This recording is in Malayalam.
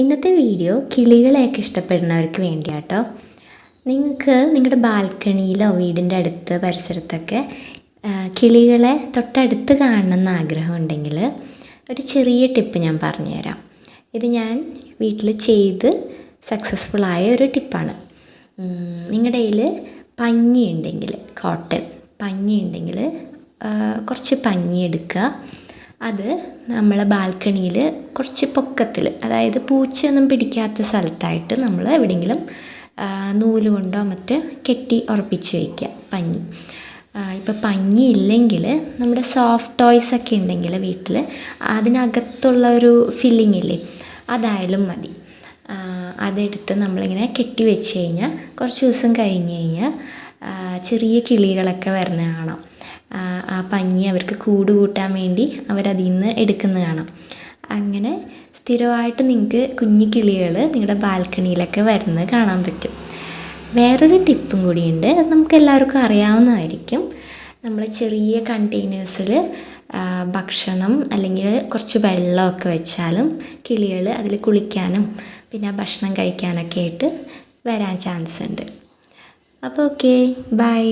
ഇന്നത്തെ വീഡിയോ കിളികളെയൊക്കെ ഇഷ്ടപ്പെടുന്നവർക്ക് വേണ്ടിയാട്ടോ. നിങ്ങൾക്ക് നിങ്ങളുടെ ബാൽക്കണിയിലോ വീടിൻ്റെ അടുത്ത് പരിസരത്തൊക്കെ കിളികളെ തൊട്ടടുത്ത് കാണണമെന്ന് ആഗ്രഹമുണ്ടെങ്കിൽ ഒരു ചെറിയ ടിപ്പ് ഞാൻ പറഞ്ഞുതരാം. ഇത് ഞാൻ വീട്ടിൽ ചെയ്ത് സക്സസ്ഫുള്ളായ ഒരു ടിപ്പാണ്. നിങ്ങളുടെ കയ്യിൽ പഞ്ഞി ഉണ്ടെങ്കിൽ, കോട്ടൺ പഞ്ഞി ഉണ്ടെങ്കിൽ കുറച്ച് പഞ്ഞി എടുക്കുക. അത് നമ്മൾ ബാൽക്കണിയിൽ കുറച്ച് പൊക്കത്തിൽ, അതായത് പൂച്ചയൊന്നും പിടിക്കാത്ത സ്ഥലത്തായിട്ട് നമ്മൾ എവിടെയെങ്കിലും നൂല് കൊണ്ടോ മറ്റോ കെട്ടി ഉറപ്പിച്ച് വയ്ക്കുക പഞ്ഞി. ഇപ്പോൾ പഞ്ഞി ഇല്ലെങ്കിൽ നമ്മുടെ സോഫ്റ്റ് ടോയ്സൊക്കെ ഉണ്ടെങ്കിൽ വീട്ടിൽ അതിനകത്തുള്ള ഒരു ഫില്ലിംഗ് ഇല്ലേ, അതായാലും മതി. അതെടുത്ത് നമ്മളിങ്ങനെ കെട്ടി വെച്ച് കഴിഞ്ഞാൽ കുറച്ച് ദിവസം കഴിഞ്ഞ് കഴിഞ്ഞാൽ ചെറിയ കിളികളൊക്കെ വരുന്ന കാണാം. ആ പഞ്ഞി അവർക്ക് കൂട് കൂട്ടാൻ വേണ്ടി അവരതിൽ നിന്ന് എടുക്കുന്നത് കാണാം. അങ്ങനെ സ്ഥിരമായിട്ട് നിങ്ങൾക്ക് കുഞ്ഞു കിളികൾ നിങ്ങളുടെ ബാൽക്കണിയിലൊക്കെ വരുന്നത് കാണാൻ പറ്റും. വേറൊരു ടിപ്പും കൂടിയുണ്ട്, അത് നമുക്ക് എല്ലാവർക്കും അറിയാവുന്നതായിരിക്കും. നമ്മൾ ചെറിയ കണ്ടെയ്നേഴ്സിൽ ഭക്ഷണം അല്ലെങ്കിൽ കുറച്ച് വെള്ളമൊക്കെ വെച്ചാലും കിളികൾ അതിൽ കുളിക്കാനും പിന്നെ ഭക്ഷണം കഴിക്കാനൊക്കെ ആയിട്ട് വരാൻ ചാൻസ് ഉണ്ട്. അപ്പോൾ ഓക്കെ, ബൈ.